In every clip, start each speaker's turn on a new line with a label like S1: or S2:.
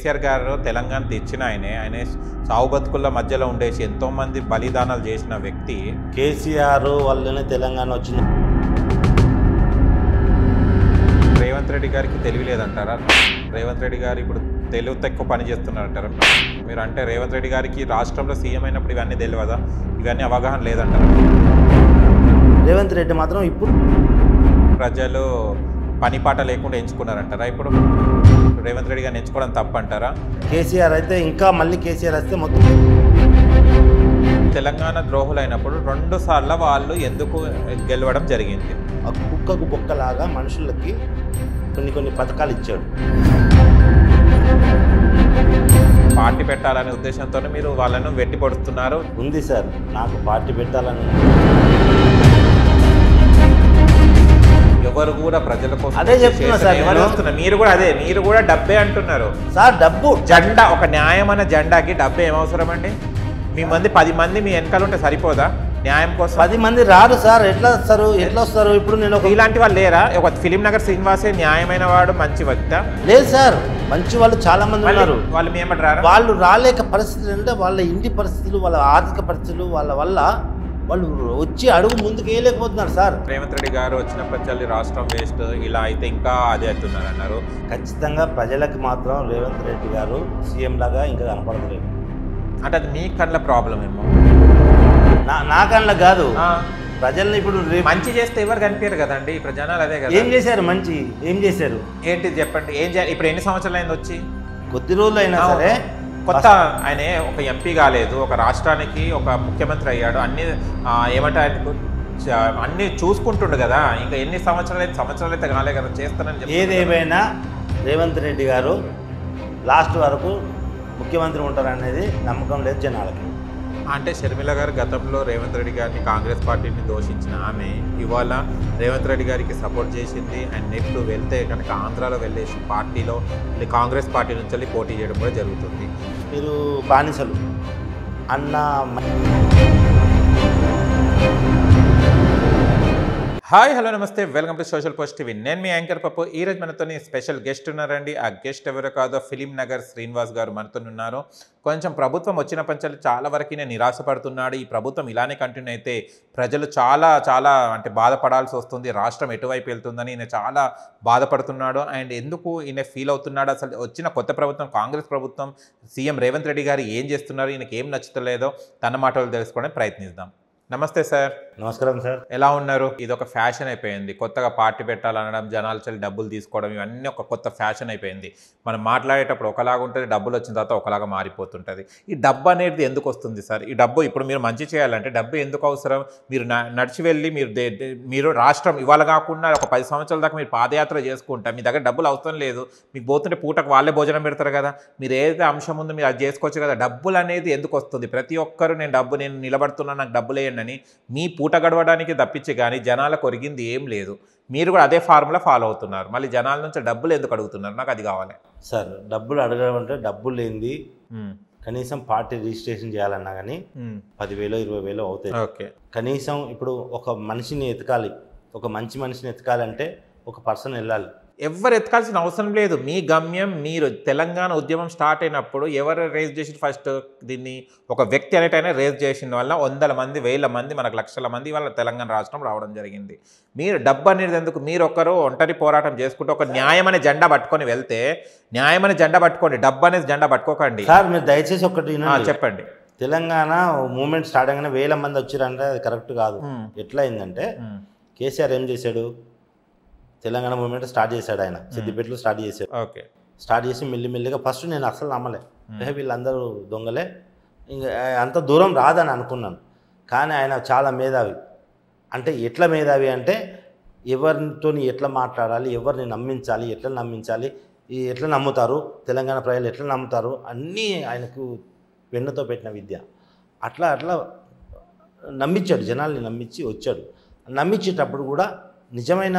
S1: కేసీఆర్ గారు తెలంగాణ తెచ్చిన ఆయన సావు బతుకుల మధ్యలో ఉండేసి ఎంతోమంది బలిదానాలు చేసిన వ్యక్తి.
S2: కేసీఆర్ వల్లనే తెలంగాణ వచ్చింది.
S1: రేవంత్ రెడ్డి గారికి తెలివి లేదంటారా? రేవంత్ రెడ్డి గారు ఇప్పుడు తెలివి తక్కువ పని చేస్తున్నారంటారా మీరు? అంటే రేవంత్ రెడ్డి గారికి రాష్ట్రంలో సీఎం అయినప్పుడు ఇవన్నీ తెలియదా? ఇవన్నీ అవగాహన లేదంటారా?
S2: రేవంత్ రెడ్డి మాత్రం ఇప్పుడు
S1: ప్రజలు పనిపాట లేకుండా ఎంచుకున్నారంటారా? ఇప్పుడు రేవంత్ రెడ్డి గారిని ఎంచుకోవడం తప్పంటారా?
S2: కేసీఆర్ అయితే ఇంకా మళ్ళీ కేసీఆర్ వస్తే మొత్తం
S1: తెలంగాణ ద్రోహులైనప్పుడు 2 సార్లు వాళ్ళు ఎందుకు గెలవడం జరిగింది?
S2: ఆ కుక్కకు బొక్కలాగా మనుషులకి కొన్ని పథకాలు ఇచ్చాడు.
S1: పార్టీ పెట్టాలనే ఉద్దేశంతో మీరు వాళ్ళను వెట్టి పడుతున్నారు.
S2: ఉంది సార్, నాకు పార్టీ పెట్టాలని.
S1: ఎవరు కూడా ప్రజల కోసం
S2: అదే చెప్తున్నా సార్.
S1: మీరు కూడా డబ్బే అంటున్నారు
S2: సార్. డబ్బు
S1: జెండా, ఒక న్యాయమైన జెండాకి డబ్బే ఏమవసరం అండి? మీ మంది 10 మంది మీ వెనకాల ఉంటే సరిపోదా న్యాయం కోసం?
S2: 10 మంది రారు సార్. ఎట్లా వస్తారు? ఇప్పుడు నేను
S1: ఇలాంటి వాళ్ళు లేరా? ఒక ఫిలిం నగర్ శ్రీనివాసే న్యాయమైన వాడు, మంచి వ్యక్తి
S2: లేదు సార్. మంచి వాళ్ళు చాలా మంది ఉన్నారు.
S1: వాళ్ళు మీ ఏమంటారా?
S2: వాళ్ళు రాలేక పరిస్థితులు అంటే వాళ్ళ ఇంటి పరిస్థితులు, వాళ్ళ ఆర్థిక పరిస్థితులు వాళ్ళ వల్ల వాళ్ళు వచ్చి అడుగు ముందుకు వేయలేకపోతున్నారు సార్.
S1: రేవంత్ రెడ్డి గారు వచ్చినప్పటి రాష్ట్రం వేస్ట్, ఇలా అయితే ఇంకా అదే అవుతున్నారు అన్నారు.
S2: ఖచ్చితంగా ప్రజలకు మాత్రం రేవంత్ రెడ్డి గారు సీఎం లాగా ఇంకా కనపడలేదు.
S1: అంటే అది మీ కళ్ళ ప్రాబ్లం ఏమో.
S2: నా కళ్ళ కాదు, ప్రజల్ని ఇప్పుడు
S1: మంచి చేస్తే ఎవరు కనిపించారు కదండి. ఇప్పుడు జనాలు అదే కదా.
S2: ఏం చేశారు? మంచి ఏం చేశారు?
S1: ఏంటి చెప్పండి. ఏం చేయాలి? ఇప్పుడు ఎన్ని సంవత్సరాలు అయింది వచ్చి?
S2: కొద్ది రోజులు అయినా సరే.
S1: కొత్త ఆయన ఒక ఎంపీ కాలేదు, ఒక రాష్ట్రానికి ఒక ముఖ్యమంత్రి అయ్యాడు. అన్ని ఏమంటే అన్ని చూసుకుంటుండు కదా. ఇంకా ఎన్ని సంవత్సరాలు అయితే కాలే కదా, చేస్తానని.
S2: ఏదేమైనా రేవంత్ రెడ్డి గారు లాస్ట్ వరకు ముఖ్యమంత్రి ఉంటారనేది నమ్మకం లేదు జనాలకి.
S1: అంటే షర్మిల గారు గతంలో రేవంత్ రెడ్డి గారిని కాంగ్రెస్ పార్టీని దోషించిన ఆమె ఇవాళ రేవంత్ రెడ్డి గారికి సపోర్ట్ చేసింది. అండ్ నెక్స్ట్ వెళ్తే కనుక ఆంధ్రాలో వెళ్ళేసి పార్టీలో కాంగ్రెస్ పార్టీ నుంచి వెళ్ళి పోటీ చేయడం కూడా జరుగుతుంది.
S2: మీరు బానిసలు అన్న.
S1: హాయ్, హలో, నమస్తే, welcome to social post TV. నేను మీ యాంకర్ పప్పు. ఈరోజు మనతో స్పెషల్ గెస్ట్ ఉన్నారండి. ఆ గెస్ట్ ఎవరో కాదో ఫిలిం నగర్ శ్రీనివాస్ గారు మనతో ఉన్నారు. కొంచెం ప్రభుత్వం వచ్చిన పంచాలు చాలా వరకు నేను నిరాశపడుతున్నాడు. ఈ ప్రభుత్వం ఇలానే కంటిన్యూ అయితే ప్రజలు చాలా అంటే బాధపడాల్సి వస్తుంది. రాష్ట్రం ఎటువైపు వెళ్తుందని ఈయన చాలా బాధపడుతున్నాడు. అండ్ ఎందుకు ఈయన ఫీల్ అవుతున్నాడు? అసలు వచ్చిన కొత్త ప్రభుత్వం, కాంగ్రెస్ ప్రభుత్వం, సీఎం రేవంత్ రెడ్డి గారు ఏం చేస్తున్నారు, ఈయనకి ఏం నచ్చుతలేదో తన మాటలు తెలుసుకోవడానికి ప్రయత్నిద్దాం. నమస్తే సార్.
S2: నమస్కారం సార్.
S1: ఎలా ఉన్నారు? ఇది ఒక ఫ్యాషన్ అయిపోయింది. కొత్తగా పార్టీ పెట్టాలనడం, జనాలు చల్లి డబ్బులు తీసుకోవడం, ఇవన్నీ ఒక కొత్త ఫ్యాషన్ అయిపోయింది. మనం మాట్లాడేటప్పుడు ఒకలాగా ఉంటుంది, డబ్బులు వచ్చిన తర్వాత ఒకలాగా మారిపోతుంటుంది. ఈ డబ్బు అనేది ఎందుకు వస్తుంది సార్? ఈ డబ్బు ఇప్పుడు మీరు మంచి చేయాలంటే డబ్బు ఎందుకు అవసరం? మీరు నడిచి వెళ్ళి మీరు రాష్ట్రం ఇవాళ కాకుండా ఒక 10 సంవత్సరాల దాకా మీరు పాదయాత్ర చేసుకుంటా, మీ దగ్గర డబ్బులు అవసరం లేదు. మీకు పోతుంటే పూటకు వాళ్ళే భోజనం పెడతారు కదా. మీరు ఏదైతే అంశం ఉందో మీరు అది చేసుకోవచ్చు కదా. డబ్బులు అనేది ఎందుకు వస్తుంది? ప్రతి ఒక్కరు నేను నిలబడుతున్నా, నాకు డబ్బులు వేయండి అని మీ పూట గడవడానికి తప్పించి కానీ జనాలకు ఒరిగింది ఏం లేదు. మీరు కూడా అదే ఫార్ములా ఫాలో అవుతున్నారు. మళ్ళీ జనాల నుంచి డబ్బులు ఎందుకు అడుగుతున్నారు? నాకు అది కావాలి
S2: సార్. డబ్బులు అడగడం అంటే డబ్బులు లేనిది కనీసం పార్టీ రిజిస్ట్రేషన్ చేయాలన్నా కానీ 10,000 20,000 అవుతాయి.
S1: ఓకే.
S2: కనీసం ఇప్పుడు ఒక మనిషిని ఎతకాలి, ఒక మంచి మనిషిని ఎతకాలంటే ఒక పర్సన్ వెళ్ళాలి.
S1: ఎవరు ఎత్తుకాల్సిన అవసరం లేదు. మీ గమ్యం మీరు. తెలంగాణ ఉద్యమం స్టార్ట్ అయినప్పుడు ఎవరు రేజ్ చేసి ఫస్ట్ దీన్ని ఒక వ్యక్తి అనేటైనా రేజ్ చేసిన వల్ల 100 మంది 1000 మంది మనకు లక్షల మంది వాళ్ళ తెలంగాణ రాష్ట్రం రావడం జరిగింది. మీరు డబ్బు అనేది ఎందుకు? మీరు ఒకరు ఒంటరి పోరాటం చేసుకుంటే ఒక న్యాయమైన జెండా పట్టుకొని వెళ్తే, న్యాయమైన జెండా పట్టుకోండి, డబ్బు అనేది జెండా పట్టుకోకండి.
S2: సార్ మీరు దయచేసి ఒకటి
S1: చెప్పండి.
S2: తెలంగాణ మూమెంట్ స్టార్ట్ అయ్యానే 1000 మంది వచ్చారంటే అది కరెక్ట్ కాదు. ఎట్లా అయిందంటే కేసీఆర్ ఏం చేశాడు? తెలంగాణ మూమెంట్ స్టార్ట్ చేశాడు. ఆయన సిద్దిపేటలో స్టార్ట్ చేశాడు.
S1: ఓకే.
S2: స్టార్ట్ చేసి మెల్లిమెల్లిగా ఫస్ట్ నేను అసలు నమ్మలే, వీళ్ళందరూ దొంగలే, ఇంకా అంత దూరం రాదని అనుకున్నాను. కానీ ఆయన చాలా మేధావి. అంటే ఎట్లా మేధావి అంటే ఎవరితో ఎట్లా మాట్లాడాలి, ఎవరిని నమ్మించాలి, ఎట్లా నమ్ముతారు, తెలంగాణ ప్రజలు ఎట్లా నమ్ముతారు, అన్నీ ఆయనకు వెన్నతో పెట్టిన విద్య. అట్లా నమ్మించాడు, జనాల్ని నమ్మించి వచ్చాడు. నమ్మించేటప్పుడు కూడా నిజమైన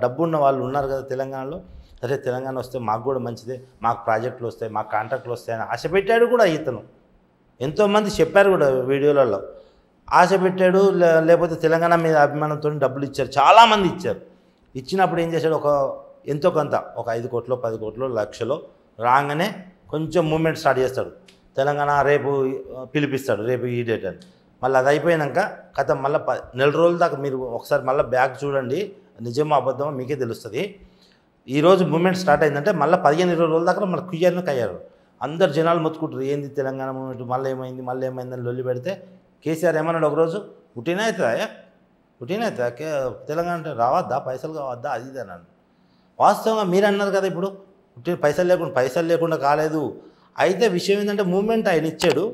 S2: డబ్బు ఉన్న వాళ్ళు ఉన్నారు కదా తెలంగాణలో. అదే తెలంగాణ వస్తే మాకు కూడా మంచిదే, మాకు ప్రాజెక్టులు వస్తాయి, మాకు కాంట్రాక్టులు వస్తాయని ఆశ పెట్టాడు కూడా ఇతను. ఎంతోమంది చెప్పారు కూడా వీడియోలలో. ఆశ పెట్టాడు, లేకపోతే తెలంగాణ మీద అభిమానంతో డబ్బులు ఇచ్చారు, చాలామంది ఇచ్చారు. ఇచ్చినప్పుడు ఏం చేశాడు? ఎంతో కొంత ఒక 5 కోట్లు 10 కోట్లు లక్షలో రాగానే కొంచెం మూమెంట్ స్టార్ట్ చేస్తాడు. తెలంగాణ రేపు పిలిపిస్తాడు, రేపు ఈ డేట్ అని. మళ్ళీ అది అయిపోయాక కథ మళ్ళీ నెల రోజుల దాకా మీరు ఒకసారి మళ్ళీ బ్యాక్ చూడండి, నిజమో అబద్ధమో మీకే తెలుస్తుంది. ఈరోజు మూమెంట్ స్టార్ట్ అయిందంటే మళ్ళీ 15-20 రోజుల దాకా మళ్ళీ క్లియర్గా అయ్యారు. అందరు జనాలు మొత్తుకుంటారు, ఏంది తెలంగాణ మూమెంట్ మళ్ళీ ఏమైందని లొల్లి పెడితే కేసీఆర్ ఏమన్నాడు ఒకరోజు, ఉట్టినా అవుతుందా తెలంగాణ అంటే రావద్దా, పైసలు కావద్దా, అది ఇది అన్నాడు. వాస్తవంగా మీరు అన్నారు కదా, ఇప్పుడు పైసలు లేకుండా కాలేదు. అయితే విషయం ఏంటంటే మూమెంట్ ఆయన ఇచ్చాడు.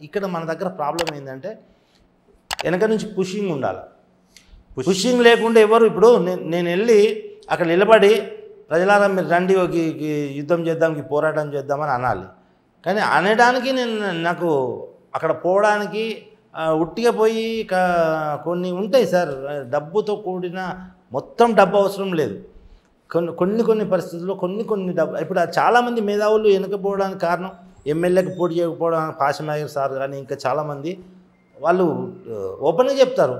S2: ఇక్కడ మన దగ్గర ప్రాబ్లం ఏంటంటే వెనక నుంచి పుషింగ్ ఉండాలి. పుషింగ్ లేకుండా ఎవరు, ఇప్పుడు నేను వెళ్ళి అక్కడ నిలబడి ప్రజలారా మీరు రండి యుద్ధం చేద్దాంకి పోరాటం చేద్దామని అనాలి. కానీ అనడానికి నాకు అక్కడ పోవడానికి ఉట్టిగా పోయి కొన్ని ఉంటాయి సార్, డబ్బుతో కూడిన మొత్తం డబ్బు అవసరం లేదు. కొన్ని పరిస్థితుల్లో కొన్ని డబ్బు. ఇప్పుడు చాలామంది మేధావులు వెనకపోవడానికి కారణం ఎమ్మెల్యేకి పోటీ చేయకపోవడం, పాశమయ్య సార్ కానీ ఇంకా చాలామంది వాళ్ళు ఓపెన్గా చెప్తారు,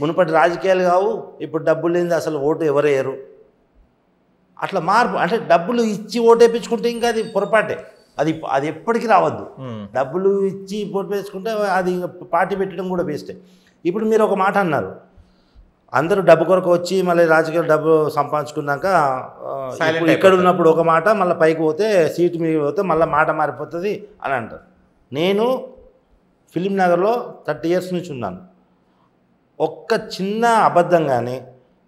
S2: మునుపటి రాజకీయాలు కావు, ఇప్పుడు డబ్బులు లేనిది అసలు ఓటు ఎవరేయరు. అట్లా మార్పు అంటే డబ్బులు ఇచ్చి ఓటు వేయించుకుంటే ఇంకా అది పొరపాటే, అది ఎప్పటికీ రావద్దు. డబ్బులు ఇచ్చి ఓటు వేసుకుంటే అది పార్టీ పెట్టడం కూడా వేస్టే. ఇప్పుడు మీరు ఒక మాట అన్నారు, అందరూ డబ్బు కొరకు వచ్చి మళ్ళీ రాజకీయాలు డబ్బు సంపాదించుకున్నాక ఇక్కడ ఉన్నప్పుడు ఒక మాట, మళ్ళీ పైకి పోతే సీటు మీద పోతే మళ్ళీ మాట మారిపోతుంది అని అంటారు. నేను ఫిలిం నగర్లో 30 ఇయర్స్ నుంచి ఉన్నాను. ఒక్క చిన్న అబద్ధం కానీ,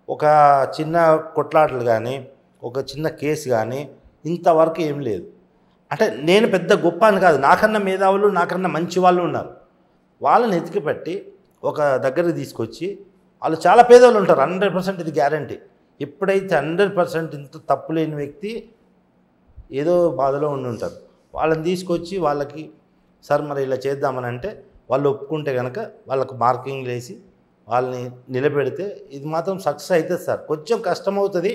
S2: ఒక చిన్న కొట్లాటలు కానీ, ఒక చిన్న కేసు కానీ ఇంతవరకు ఏం లేదు. అంటే నేను పెద్ద గొప్ప అని కాదు, నాకన్నా మేధావులు నాకన్నా మంచి వాళ్ళు ఉన్నారు. వాళ్ళని ఎతికిపెట్టి ఒక దగ్గరికి తీసుకొచ్చి, వాళ్ళు చాలా పేదవాళ్ళు ఉంటారు, 100% ఇది గ్యారంటీ. ఎప్పుడైతే 100% ఇంత తప్పు లేని వ్యక్తి ఏదో బాధలో ఉండి ఉంటారు, వాళ్ళని తీసుకొచ్చి వాళ్ళకి సార్ మరి ఇలా చేద్దామని అంటే వాళ్ళు ఒప్పుకుంటే కనుక వాళ్ళకు మార్కింగ్ వేసి వాళ్ళని నిలబెడితే ఇది మాత్రం సక్సెస్ అవుతుంది సార్. కొంచెం కష్టం అవుతుంది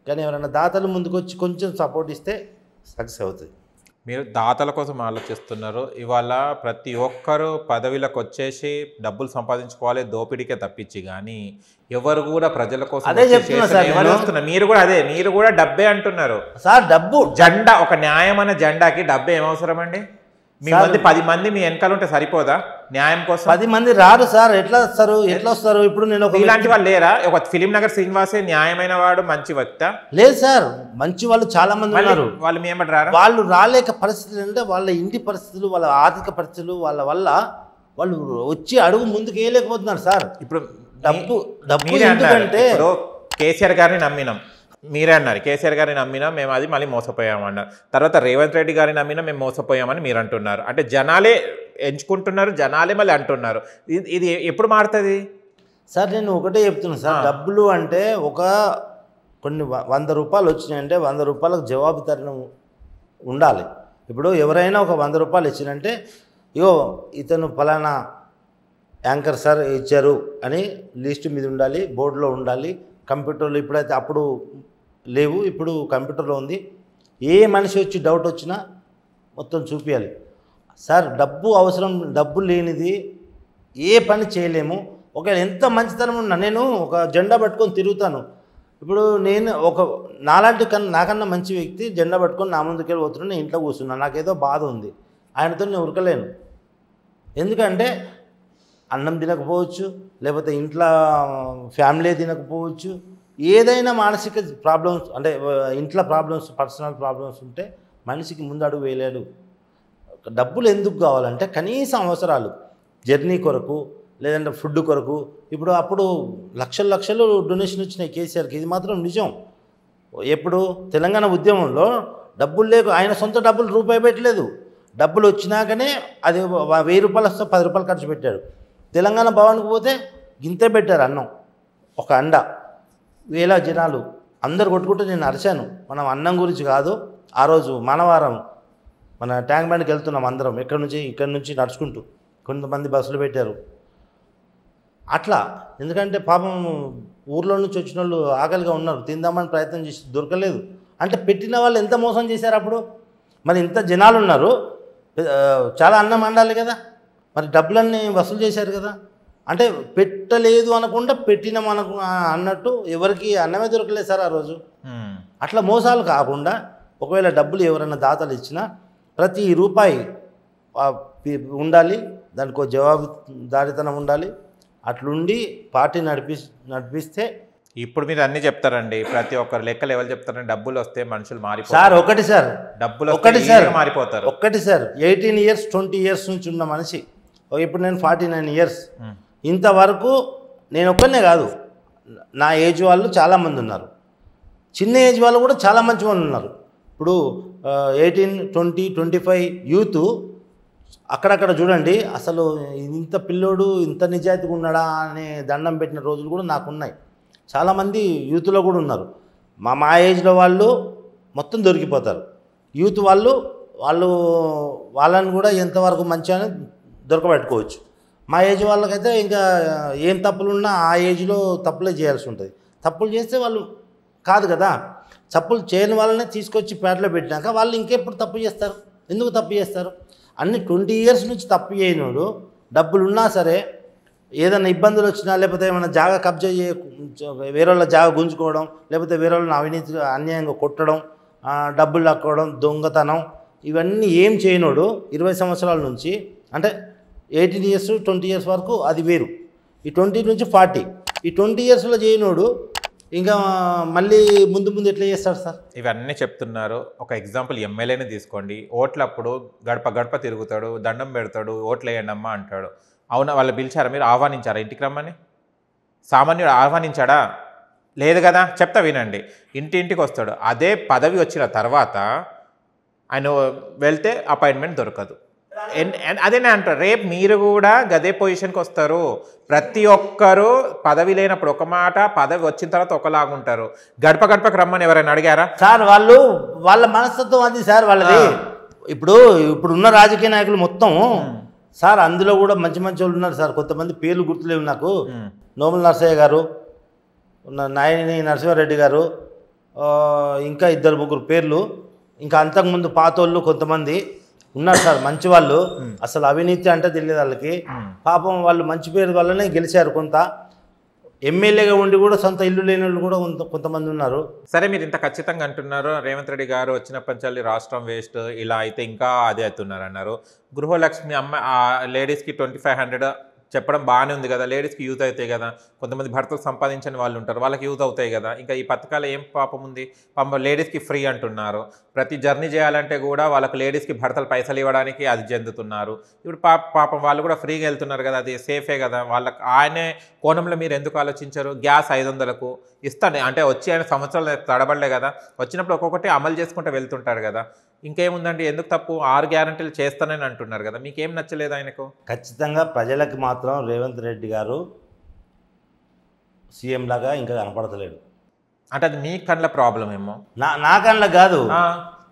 S2: కానీ ఎవరైనా దాతలు ముందుకొచ్చి కొంచెం సపోర్ట్ ఇస్తే సక్సెస్ అవుతుంది.
S1: మీరు దాతల కోసం ఆలోచిస్తున్నారు. ఇవాళ ప్రతి ఒక్కరూ పదవిలకు వచ్చేసి డబ్బులు సంపాదించుకోవాలి, దోపిడీకే తప్పించి కానీ ఎవరు కూడా ప్రజల కోసం
S2: అదే చెప్తున్నా సార్.
S1: మీరు కూడా డబ్బే అంటున్నారు
S2: సార్. డబ్బు
S1: జెండా, ఒక న్యాయమైన జెండాకి డబ్బే ఏమవసరం అండి? మీ మంది 10 మంది మీ వెనకాల ఉంటే సరిపోదా న్యాయం కోసం?
S2: 10 మంది రారు సార్, ఎట్లా వస్తారు? ఇప్పుడు నేను
S1: ఇలాంటి వాళ్ళు లేరా? ఒక ఫిలిం నగర్ శ్రీనివాసే న్యాయమైన వాడు, మంచి వ్యక్తి
S2: లేదు సార్, మంచి వాళ్ళు చాలా మంది ఉన్నారు.
S1: వాళ్ళు మీ ఏమంటారా?
S2: వాళ్ళు రాలేక పరిస్థితులు అంటే వాళ్ళ ఇంటి పరిస్థితులు, వాళ్ళ ఆర్థిక పరిస్థితులు వాళ్ళ వల్ల వాళ్ళు వచ్చి అడుగు ముందుకు వేయలేకపోతున్నారు సార్.
S1: ఇప్పుడు
S2: డబ్బు ఎందుకంటే
S1: కేసీఆర్ గారిని నమ్మినాం, మీరే అన్నారు కేసీఆర్ గారిని నమ్మినా మేము అది మళ్ళీ మోసపోయామన్నారు. తర్వాత రేవంత్ రెడ్డి గారిని నమ్మినా మేము మోసపోయామని మీరు అంటున్నారు. అంటే జనాలే ఎంచుకుంటున్నారు, జనాలే మళ్ళీ అంటున్నారు. ఇది ఎప్పుడు మారుతుంది
S2: సార్? నేను ఒకటే చెప్తున్నాను సార్, డబ్బులు అంటే కొన్ని 100 రూపాయలు వచ్చినాయంటే 100 రూపాయలకు జవాబుదారీతనం ఉండాలి. ఇప్పుడు ఎవరైనా ఒక 100 రూపాయలు ఇచ్చినంటే ఇతను ఫలానా యాంకర్ సార్ ఇచ్చారు అని లిస్ట్ మీద ఉండాలి, బోర్డులో ఉండాలి. కంప్యూటర్లో ఇప్పుడైతే అప్పుడు లేవు, ఇప్పుడు కంప్యూటర్లో ఉంది. ఏ మనిషి వచ్చి డౌట్ వచ్చినా మొత్తం చూపించాలి సార్. డబ్బు అవసరం, డబ్బు లేనిది ఏ పని చేయలేము. ఒకవేళ ఎంత మంచితనం ఉన్నా, నేను ఒక జెండా పట్టుకొని తిరుగుతాను. ఇప్పుడు నేను నాకన్నా మంచి వ్యక్తి జెండా పట్టుకొని నా ముందుకెళ్ళి పోతున్నాను, నేను ఇంట్లో కూర్చున్నాను, నాకేదో బాధ ఉంది, ఆయనతో నేను ఉరకలేను. ఎందుకంటే అన్నం తినకపోవచ్చు, లేకపోతే ఇంట్లో ఫ్యామిలీ తినకపోవచ్చు, ఏదైనా మానసిక ప్రాబ్లమ్స్ అంటే ఇంట్లో ప్రాబ్లమ్స్, పర్సనల్ ప్రాబ్లమ్స్ ఉంటే మనిషికి ముందు అడుగు వేయలేడు. డబ్బులు ఎందుకు కావాలంటే కనీసం అవసరాలు, జర్నీ కొరకు, లేదంటే ఫుడ్ కొరకు. అప్పుడు లక్షలు డొనేషన్ వచ్చినాయి కేసీఆర్కి, ఇది మాత్రం నిజం. ఎప్పుడు తెలంగాణ ఉద్యమంలో డబ్బులు లేకు, ఆయన సొంత డబ్బులు రూపాయి పెట్టలేదు. డబ్బులు వచ్చినాకనే అది 1000 రూపాయలు వస్తే 10 రూపాయలు ఖర్చు పెట్టాడు. తెలంగాణ భవన్కి పోతే గింతే పెట్టారు అన్నం, ఒక అండ. వేల జనాలు అందరు కొట్టుకుంటూ నేను అరిచాను. మనం అన్నం గురించి కాదు, ఆ రోజు మనవారం మన ట్యాంక్ బండ్కి వెళ్తున్నాం అందరం, ఇక్కడి నుంచి నడుచుకుంటూ, కొంతమంది బస్సులు పెట్టారు అట్లా. ఎందుకంటే పాపం ఊర్లో నుంచి వచ్చిన వాళ్ళు ఆకలిగా ఉన్నారు, తిందామని ప్రయత్నం చేసి దొరకలేదు. అంటే పెట్టిన వాళ్ళు ఎంత మోసం చేశారు అప్పుడు? మరి ఇంత జనాలు ఉన్నారు, చాలా అన్నం వండాలి కదా, మరి డబ్బులన్నీ వసూలు చేశారు కదా. అంటే పెట్టలేదు అనకుండా పెట్టినాం అన్నట్టు ఎవరికి అన్నమే దొరకలేదు సార్ ఆ రోజు. అట్లా మోసాలు కాకుండా ఒకవేళ డబ్బులు ఎవరైనా దాతలు ఇచ్చినా ప్రతి రూపాయి ఉండాలి, దానికి జవాబుదారీతనం ఉండాలి. అట్లుండి పార్టీ నడిపిస్తే.
S1: ఇప్పుడు మీరు అన్ని చెప్తారండి, ప్రతి ఒక్కరు లెక్కలు ఎవరు చెప్తారండి, డబ్బులు వస్తే మనుషులు మారిపోతారు
S2: సార్. ఒకటి సార్,
S1: డబ్బులు ఒకటి సార్ మారిపోతారు.
S2: ఒక్కటి సార్, 18 years 20 years నుంచి ఉన్న మనిషి, ఇప్పుడు నేను 49 years, ఇంతవరకు నేను ఒక్కనే కాదు, నా ఏజ్ వాళ్ళు చాలామంది ఉన్నారు, చిన్న ఏజ్ వాళ్ళు కూడా చాలా మంచి వాళ్ళు ఉన్నారు. ఇప్పుడు 18, 20, 25 యూత్ అక్కడక్కడ చూడండి, అసలు ఇంత పిల్లోడు ఇంత నిజాయితీగా ఉన్నాడా అనే దండం పెట్టిన రోజులు కూడా నాకున్నాయి. చాలామంది యూత్లో కూడా ఉన్నారు. మా ఏజ్లో వాళ్ళు మొత్తం దొరికిపోతారు. యూత్ వాళ్ళని కూడా ఎంతవరకు మంచి అని దొరకబెట్టుకోవచ్చు. మా ఏజ్ వాళ్ళకైతే ఇంకా ఏం తప్పులున్నా ఆ ఏజ్లో తప్పులే చేయాల్సి ఉంటుంది. తప్పులు చేస్తే వాళ్ళు కాదు కదా, తప్పులు చేయని వాళ్ళనే తీసుకొచ్చి పేటలో పెట్టినాక వాళ్ళు ఇంకెప్పుడు తప్పు చేస్తారు? ఎందుకు తప్పు చేస్తారు? అన్ని 20 years నుంచి తప్పు చేయనోడు డబ్బులున్నా సరే, ఏదైనా ఇబ్బందులు వచ్చినా, లేకపోతే ఏమైనా జాగా కబ్జా వేరే వాళ్ళ జాగా గుంజుకోవడం, లేకపోతే వేరే వాళ్ళని అవినీతి అన్యాయంగా కొట్టడం, డబ్బులు లాక్కోవడం, దొంగతనం, ఇవన్నీ ఏం చేయనోడు 20 సంవత్సరాల నుంచి, అంటే 18 years 20 years వరకు అది వేరు. ఈ 20 నుంచి 40, ఈ 20 yearsలో చేయనోడు ఇంకా మళ్ళీ ముందు ఎట్లా చేస్తాడు సార్?
S1: ఇవన్నీ చెప్తున్నారు. ఒక ఎగ్జాంపుల్ ఎమ్మెల్యేని తీసుకోండి. ఓట్లప్పుడు గడప తిరుగుతాడు, దండం పెడతాడు, ఓట్లు వేయండి అమ్మా అంటాడు. అవునా, వాళ్ళు పిలిచారా? మీరు ఆహ్వానించారా ఇంటికి రమ్మని? సామాన్యుడు ఆహ్వానించాడా? లేదు కదా. చెప్తా వినండి. ఇంటింటికి వస్తాడు. అదే పదవి వచ్చిన తర్వాత ఆయన వెళ్తే అపాయింట్మెంట్ దొరకదు. అదేనే అంటారు, రేపు మీరు కూడా గదే పొజిషన్కి వస్తారు. ప్రతి ఒక్కరూ పదవి లేనప్పుడు ఒక మాట, పదవి వచ్చిన తర్వాత ఒకలాగుంటారు. గడపకు రమ్మని ఎవరైనా అడిగారా
S2: సార్? వాళ్ళ మనస్తత్వం అది సార్ వాళ్ళది. ఇప్పుడున్న రాజకీయ నాయకులు మొత్తం సార్, అందులో కూడా మంచి వాళ్ళు ఉన్నారు సార్. కొంతమంది పేర్లు గుర్తులేవు నాకు. నోముల నరసయ్య గారు, నాయని నరసింహారెడ్డి గారు, ఇంకా 2-3 పేర్లు, ఇంకా అంతకుముందు పాతోళ్ళు కొంతమంది ఉన్నారు సార్, మంచి వాళ్ళు. అసలు అవినీతి అంటే తెలియదు వాళ్ళకి. పాపం వాళ్ళు మంచి పేరు వల్లనే గెలిచారు. కొంత ఎమ్మెల్యేగా ఉండి కూడా సొంత ఇల్లు లేని వాళ్ళు కూడా కొంతమంది ఉన్నారు.
S1: సరే, మీరు ఇంత ఖచ్చితంగా అంటున్నారు. రేవంత్ రెడ్డి గారు వచ్చినప్పటి నుంచి రాష్ట్రం వేస్ట్, ఇలా అయితే ఇంకా అదే అవుతున్నారు అన్నారు. గృహలక్ష్మి లేడీస్కి 2500 చెప్పడం బాగానే ఉంది కదా, లేడీస్కి యూజ్ అవుతాయి కదా. కొంతమంది భర్తలు సంపాదించని వాళ్ళు ఉంటారు, వాళ్ళకి యూజ్ అవుతాయి కదా. ఇంకా ఈ పథకాలు ఏం పాపం ఉంది? పాపం లేడీస్కి ఫ్రీ అంటున్నారు. ప్రతి జర్నీ చేయాలంటే కూడా వాళ్ళకి లేడీస్కి భర్తలు పైసలు ఇవ్వడానికి అది చెందుతున్నారు. ఇప్పుడు పాపం వాళ్ళు కూడా ఫ్రీగా వెళ్తున్నారు కదా, అది సేఫే కదా. వాళ్ళకి ఆయనే కోణంలో మీరు ఎందుకు ఆలోచించారు? గ్యాస్ 500కు ఇస్తాను అంటే వచ్చి ఆయన సంవత్సరాలు తడబడలే కదా, వచ్చినప్పుడు ఒక్కొక్కటి అమలు చేసుకుంటూ వెళ్తుంటారు కదా. ఇంకేముందండి, ఎందుకు తప్పు? 6 గ్యారెంటీలు చేస్తానని అంటున్నారు కదా, మీకేం నచ్చలేదు ఆయనకు?
S2: ఖచ్చితంగా ప్రజలకు మాత్రం రేవంత్ రెడ్డి గారు సీఎం లాగా ఇంకా కనపడతలేడు.
S1: అంటే అది మీ కళ్ళ ప్రాబ్లం ఏమో.
S2: నా కళ్ళ కాదు,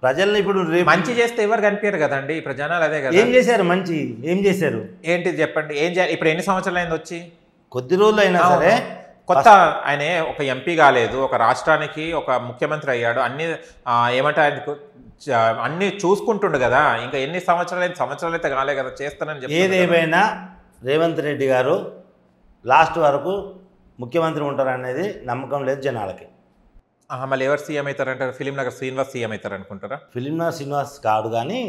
S2: ప్రజల్ని ఇప్పుడు
S1: మంచి చేస్తే ఎవరు కనిపించారు కదండి. ఇప్పుడు జనాలు అదే కదా.
S2: ఏం చేశారు? మంచి ఏం చేశారు?
S1: ఏంటిది చెప్పండి. ఏం చేయాలి? ఇప్పుడు ఎన్ని సంవత్సరాలు అయింది వచ్చి?
S2: కొద్ది రోజులు అయినా సరే.
S1: కొత్త ఆయన ఒక ఎంపీ కాలేదు, ఒక రాష్ట్రానికి ఒక ముఖ్యమంత్రి అయ్యాడు. అన్ని ఏమంటే ఆయనకు అన్నీ చూసుకుంటుండు కదా. ఇంకా ఎన్ని సంవత్సరాలు అయితే కాలే కదా, చేస్తానని చెప్పి.
S2: ఏదేమైనా రేవంత్ రెడ్డి గారు లాస్ట్ వరకు ముఖ్యమంత్రి ఉంటారనేది నమ్మకం లేదు జనాలకి.
S1: మళ్ళీ ఎవరు సీఎం అవుతారంటారు? ఫిలింనగర్ శ్రీనివాస్ సీఎం అవుతారు అనుకుంటారా?
S2: ఫిలింనగర్ శ్రీనివాస్ కాదు, కానీ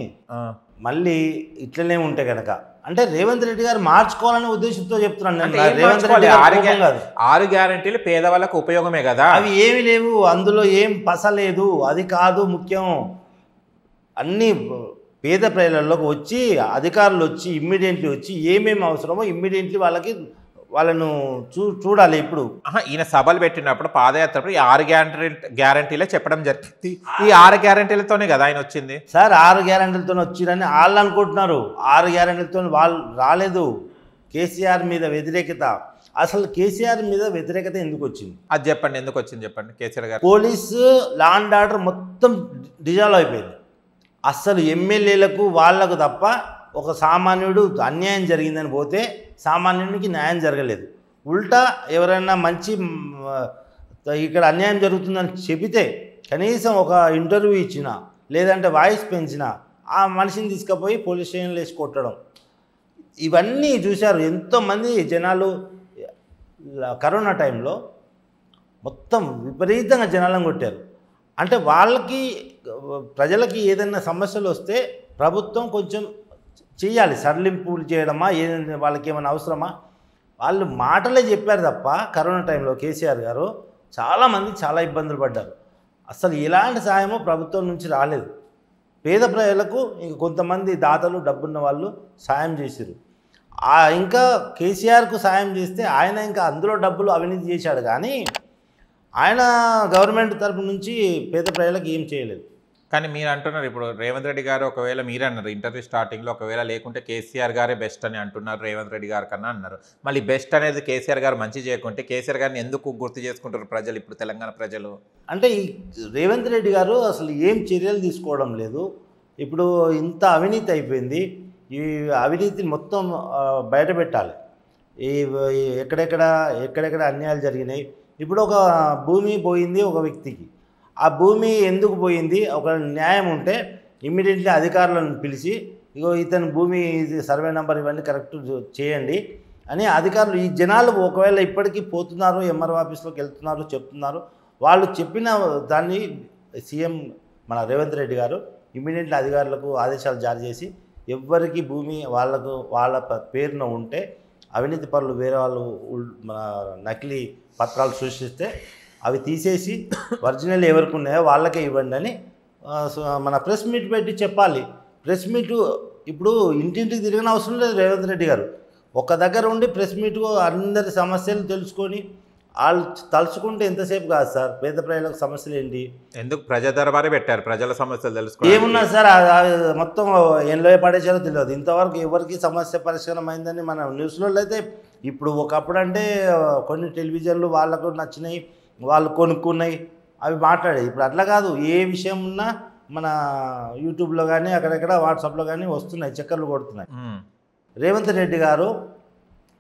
S2: మళ్ళీ ఇట్లనే ఉంటే కనుక అంటే రేవంత్ రెడ్డి గారు మార్చుకోవాలనే ఉద్దేశంతో చెప్తున్నాను. రేవంత్ రెడ్డి
S1: 6 గ్యారెంటీలు పేదవాళ్ళకు ఉపయోగమే కదా.
S2: అవి ఏమి లేవు, అందులో ఏం పసలేదు. అది కాదు ముఖ్యం. అన్నీ పేద ప్రజలలోకి వచ్చి అధికారులు వచ్చి ఇమ్మీడియట్లీ వచ్చి ఏమేమి అవసరమో ఇమ్మీడియట్లీ వాళ్ళను చూడాలి. ఇప్పుడు
S1: ఈయన సభలు పెట్టినప్పుడు పాదయాత్రప్పుడు 6 గ్యారెంటీలే చెప్పడం జరిగింది. ఈ 6 గ్యారెంటీలతోనే కదా ఆయన వచ్చింది
S2: సార్. 6 గ్యారెంటీలతో వచ్చిరని వాళ్ళు అనుకుంటున్నారు. 6 గ్యారెంటీలతో వాళ్ళు రాలేదు. కేసీఆర్ మీద వ్యతిరేకత. అసలు కేసీఆర్ మీద వ్యతిరేకత ఎందుకు వచ్చింది
S1: అది చెప్పండి. ఎందుకు వచ్చింది చెప్పండి. కేసీఆర్ గారు
S2: పోలీసు లా అండ్ ఆర్డర్ మొత్తం డిజాల్వ్ అయిపోయింది. అస్సలు ఎమ్మెల్యేలకు వాళ్ళకు తప్ప ఒక సామాన్యుడు అన్యాయం జరిగిందని పోతే సామాన్యునికి న్యాయం జరగలేదు. ఉల్టా ఎవరైనా మంచి ఇక్కడ అన్యాయం జరుగుతుందని చెబితే కనీసం ఒక ఇంటర్వ్యూ ఇచ్చినా లేదంటే వాయిస్ పెంచినా ఆ మనిషిని తీసుకుపోయి పోలీస్ స్టేషన్లో వేసి కొట్టడం, ఇవన్నీ చూశారు ఎంతోమంది జనాలు. కరోనా టైంలో మొత్తం విపరీతంగా జనాలను కొట్టారు. అంటే వాళ్ళకి ప్రజలకి ఏదైనా సమస్యలు వస్తే ప్రభుత్వం కొంచెం చెయ్యాలి, సడలింపులు చేయడమా, వాళ్ళకి ఏమైనా అవసరమా. వాళ్ళు మాటలే చెప్పారు తప్ప కరోనా టైంలో కేసీఆర్ గారు చాలామంది చాలా ఇబ్బందులు పడ్డారు. అసలు ఎలాంటి సాయమో ప్రభుత్వం నుంచి రాలేదు. పేద ప్రజలకు ఇంక కొంతమంది దాతలు డబ్బున్న వాళ్ళు సాయం చేశారు. ఇంకా కేసీఆర్కు సాయం చేస్తే ఆయన ఇంకా అందులో డబ్బులు అవినీతి చేశాడు, కానీ ఆయన గవర్నమెంట్ తరపు నుంచి పేద ప్రజలకు ఏం చేయలేదు.
S1: కానీ మీరు అంటున్నారు ఇప్పుడు రేవంత్ రెడ్డి గారు, ఒకవేళ మీరు అన్నారు ఇంటర్వ్యూ స్టార్టింగ్లో, ఒకవేళ లేకుంటే కేసీఆర్ గారే బెస్ట్ అని అంటున్నారు, రేవంత్ రెడ్డి గారి కన్నా అన్నారు. మళ్ళీ బెస్ట్ అనేది కేసీఆర్ గారు మంచి చేయకుంటే కేసీఆర్ గారిని ఎందుకు గుర్తు చేసుకుంటారు ప్రజలు, ఇప్పుడు తెలంగాణ ప్రజలు?
S2: అంటే ఈ రేవంత్ రెడ్డి గారు అసలు ఏం చర్యలు తీసుకోవడం లేదు. ఇప్పుడు ఇంత అవినీతి అయిపోయింది, ఈ అవినీతి మొత్తం బయట పెట్టాలి. ఎక్కడెక్కడ అన్యాయాలు జరిగినాయి. ఇప్పుడు ఒక భూమి పోయింది ఒక వ్యక్తికి, ఆ భూమి ఎందుకు పోయింది, ఒక న్యాయం ఉంటే ఇమ్మీడియట్లీ అధికారులను పిలిచి ఇగో ఇతని భూమి సర్వే నెంబర్ ఇవన్నీ కరెక్ట్ చేయండి అని అధికారులు, ఈ జనాలు ఒకవేళ ఇప్పటికీ పోతున్నారు, ఎంఆర్ఓ ఆఫీస్లోకి వెళ్తున్నారు, చెప్తున్నారు. వాళ్ళు చెప్పిన దాన్ని సీఎం మన రేవంత్ రెడ్డి గారు ఇమ్మీడియట్లీ అధికారులకు ఆదేశాలు జారీ చేసి ఎవరికి భూమి వాళ్ళ పేరున ఉంటే అవినీతి పరులు వేరే వాళ్ళు మన నకిలీ పత్రాలు సృష్టిస్తే అవి తీసేసి ఒరిజినల్ ఎవరికి ఉన్నాయో వాళ్ళకే ఇవ్వండి అని మన ప్రెస్ మీట్ పెట్టి చెప్పాలి. ప్రెస్ మీటు ఇప్పుడు ఇంటింటికి తిరిగిన అవసరం లేదు. రేవంత్ రెడ్డి గారు ఒక దగ్గర ఉండి ప్రెస్ మీటు అందరి సమస్యలు తెలుసుకొని వాళ్ళు తలుచుకుంటే ఎంతసేపు కాదు సార్. పేద ప్రజలకు సమస్యలు ఏంటి,
S1: ఎందుకు ప్రజా దర్బారే పెట్టారు, ప్రజల సమస్యలు తెలుసుకో
S2: ఏమున్నా సార్ మొత్తం ఎన్లో పడేసారో తెలియదు. ఇంతవరకు ఎవరికి సమస్య పరిష్కారం అయిందని మన న్యూస్లో అయితే ఇప్పుడు ఒకప్పుడు అంటే కొన్ని టెలివిజన్లు వాళ్ళకు నచ్చినాయి, వాళ్ళు కొనుక్కున్నాయి, అవి మాట్లాడాయి. ఇప్పుడు అట్లా కాదు, ఏ విషయం ఉన్నా మన యూట్యూబ్లో కానీ అక్కడెక్కడ వాట్సాప్లో కానీ వస్తున్నాయి, చక్కర్లు కొడుతున్నాయి. రేవంత్ రెడ్డి గారు